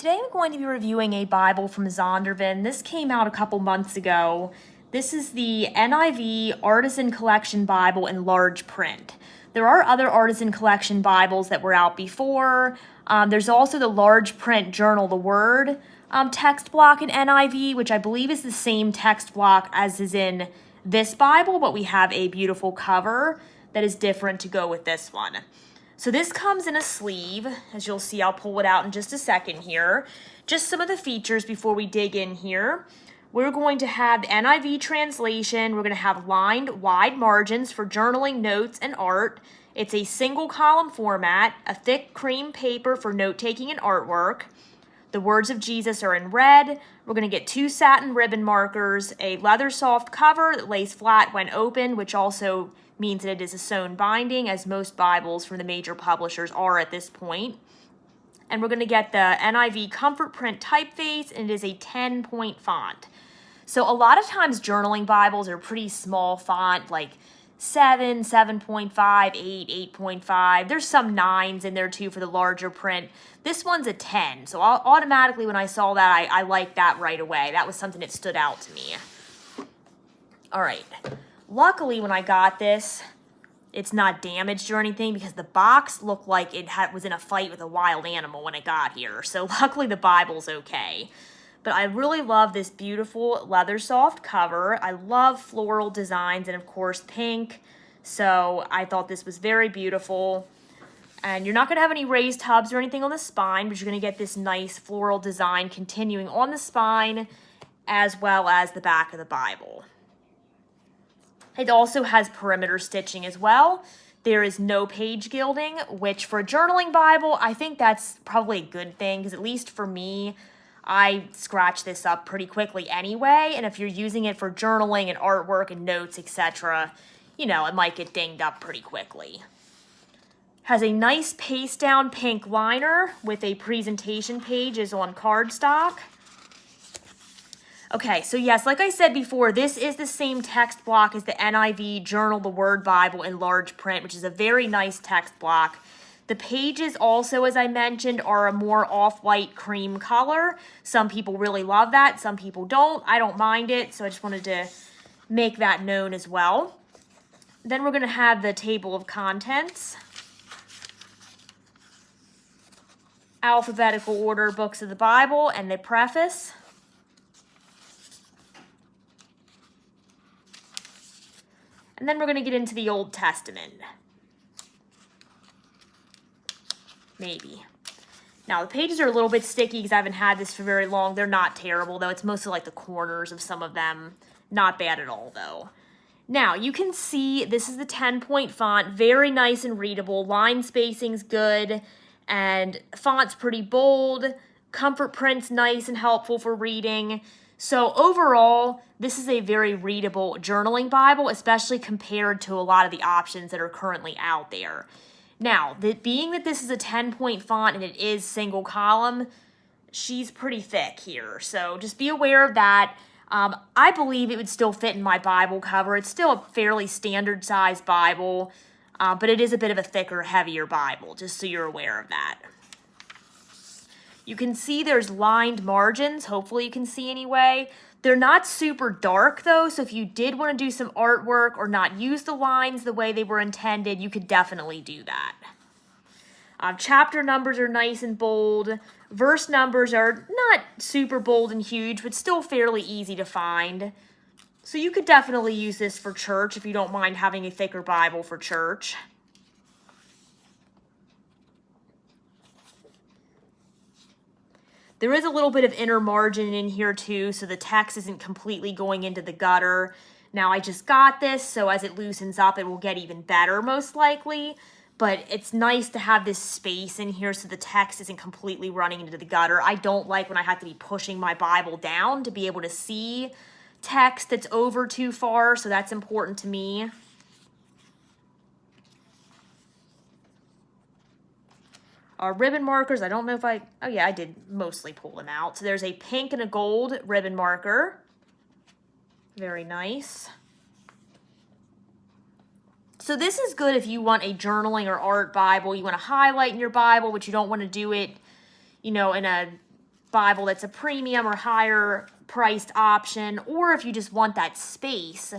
Today I'm going to be reviewing a Bible from Zondervan. This came out a couple months ago. This is the NIV Artisan Collection Bible in large print. There are other Artisan Collection Bibles that were out before. There's also the large print Journal the Word text block in NIV, which I believe is the same text block as is in this Bible, but we have a beautiful cover that is different to go with this one. So this comes in a sleeve. As you'll see, I'll pull it out in just a second here. Just some of the features before we dig in here. We're going to have the NIV translation. We're going to have lined wide margins for journaling, notes, and art. It's a single column format, a thick cream paper for note-taking and artwork. The words of Jesus are in red. We're going to get 2 satin ribbon markers, a leather soft cover that lays flat when open, which also means that it is a sewn binding, as most Bibles from the major publishers are at this point. And we're going to get the NIV Comfort Print typeface, and it is a 10-point font. So a lot of times journaling Bibles are pretty small font, like 7, 7.5, 8, 8.5. There's some 9s in there too for the larger print. This one's a 10, so automatically when I saw that, I liked that right away. That was something that stood out to me. All right. Luckily, when I got this, it's not damaged or anything because the box looked like it was in a fight with a wild animal when it got here. So luckily the Bible's okay. But I really love this beautiful leather soft cover. I love floral designs and, of course, pink. So I thought this was very beautiful. And you're not going to have any raised hubs or anything on the spine, but you're going to get this nice floral design continuing on the spine as well as the back of the Bible. It also has perimeter stitching as well. There is no page gilding, which for a journaling Bible, I think that's probably a good thing, because at least for me, I scratch this up pretty quickly anyway, and if you're using it for journaling and artwork and notes, etc., it might get dinged up pretty quickly. Has a nice paste down pink liner with a presentation page is on cardstock. Okay, so yes, like I said before, this is the same text block as the NIV Journal the Word Bible in large print, which is a very nice text block. The pages also, as I mentioned, are a more off-white cream color. Some people really love that, some people don't. I don't mind it, so I just wanted to make that known as well. Then we're going to have the table of contents. Alphabetical order books of the Bible and the preface. And then we're going to get into the Old Testament. Maybe. Now, the pages are a little bit sticky because I haven't had this for very long. They're not terrible, though. It's mostly like the corners of some of them. Not bad at all, though. Now, you can see this is the 10-point font. Very nice and readable. Line spacing's good. And font's pretty bold. Comfort print's nice and helpful for reading. So overall, this is a very readable journaling Bible, especially compared to a lot of the options that are currently out there. Now, being that this is a 10-point font and it is single column, she's pretty thick here. So just be aware of that. I believe it would still fit in my Bible cover. It's still a fairly standard size Bible, but it is a bit of a thicker, heavier Bible, just so you're aware of that. You can see there's lined margins. Hopefully you can see anyway. They're not super dark though, so if you did want to do some artwork or not use the lines the way they were intended, you could definitely do that. Chapter numbers are nice and bold. Verse numbers are not super bold and huge, but still fairly easy to find. So you could definitely use this for church if you don't mind having a thicker Bible for church. There is a little bit of inner margin in here too, so the text isn't completely going into the gutter. Now, I just got this, so as it loosens up, it will get even better most likely. But it's nice to have this space in here so the text isn't completely running into the gutter. I don't like when I have to be pushing my Bible down to be able to see text that's over too far, so that's important to me. Ribbon markers, I don't know if oh yeah, I did mostly pull them out. So there's a pink and a gold ribbon marker. Very nice. So this is good if you want a journaling or art Bible. You want to highlight in your Bible, but you don't want to do it, in a Bible that's a premium or higher priced option, or if you just want that space,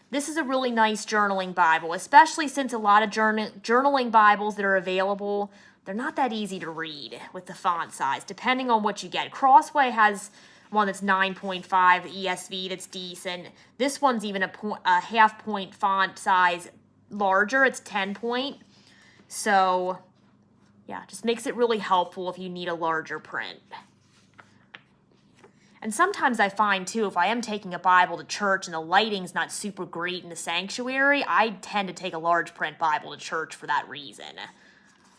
this is a really nice journaling Bible, especially since a lot of journaling Bibles that are available, they're not that easy to read with the font size, depending on what you get. Crossway has one that's 9.5 ESV that's decent. This one's even a half point font size larger. It's 10 point. So, yeah, just makes it really helpful if you need a larger print. And sometimes I find, too, if I am taking a Bible to church and the lighting's not super great in the sanctuary, I tend to take a large print Bible to church for that reason.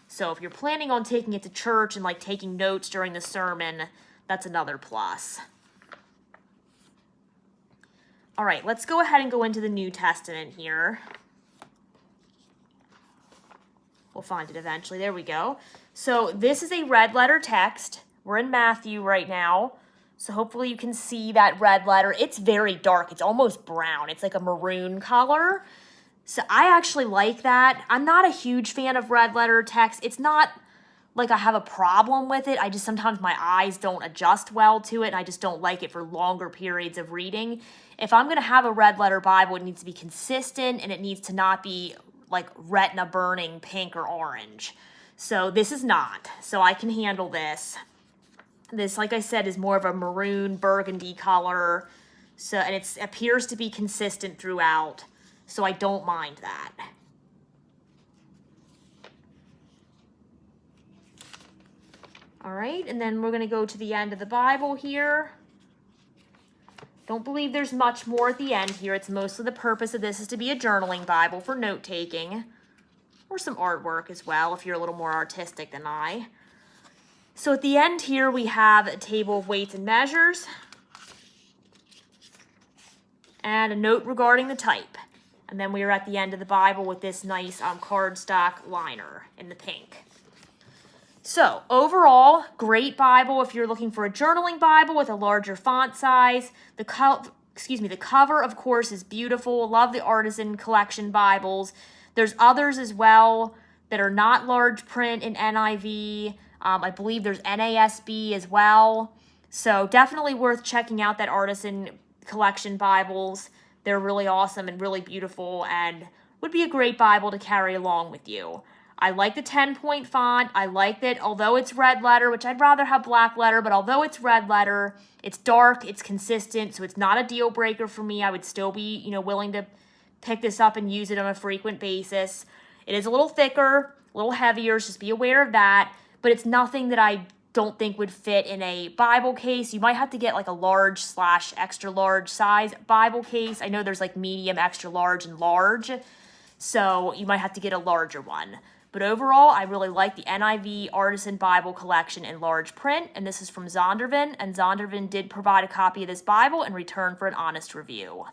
So if you're planning on taking it to church and, like, taking notes during the sermon, that's another plus. All right, let's go ahead and go into the New Testament here. We'll find it eventually. There we go. So this is a red letter text. We're in Matthew right now. So hopefully you can see that red letter. It's very dark. It's almost brown. It's like a maroon color. So I actually like that. I'm not a huge fan of red letter text. It's not like I have a problem with it. I just sometimes my eyes don't adjust well to it, and I just don't like it for longer periods of reading. If I'm going to have a red letter Bible, it needs to be consistent, and it needs to not be like retina burning pink or orange. So this is not. So I can handle this. This, like I said, is more of a maroon burgundy color. So, and it appears to be consistent throughout. So I don't mind that. All right, and then we're going to go to the end of the Bible here. Don't believe there's much more at the end here. It's mostly the purpose of this is to be a journaling Bible for note-taking, or some artwork as well if you're a little more artistic than I. So at the end here, we have a table of weights and measures, and a note regarding the type. And then we are at the end of the Bible with this nice cardstock liner in the pink. So overall, great Bible if you're looking for a journaling Bible with a larger font size. The cover, of course, is beautiful. Love the Artisan collection Bibles. There's others as well that are not large print in NIV. I believe there's NASB as well. So definitely worth checking out that Artisan collection Bibles. They're really awesome and really beautiful and would be a great Bible to carry along with you. I like the 10-point font. I like that although it's red letter, which I'd rather have black letter, but although it's red letter, it's dark, it's consistent, so it's not a deal breaker for me. I would still be, willing to pick this up and use it on a frequent basis. It is a little thicker, a little heavier, so just be aware of that, but it's nothing that I don't think would fit in a Bible case. You might have to get like a large / extra large size Bible case. I know there's like medium, extra large, and large, so you might have to get a larger one. But overall, I really like the NIV Artisan Bible Collection in large print, and this is from Zondervan, and Zondervan did provide a copy of this Bible in return for an honest review.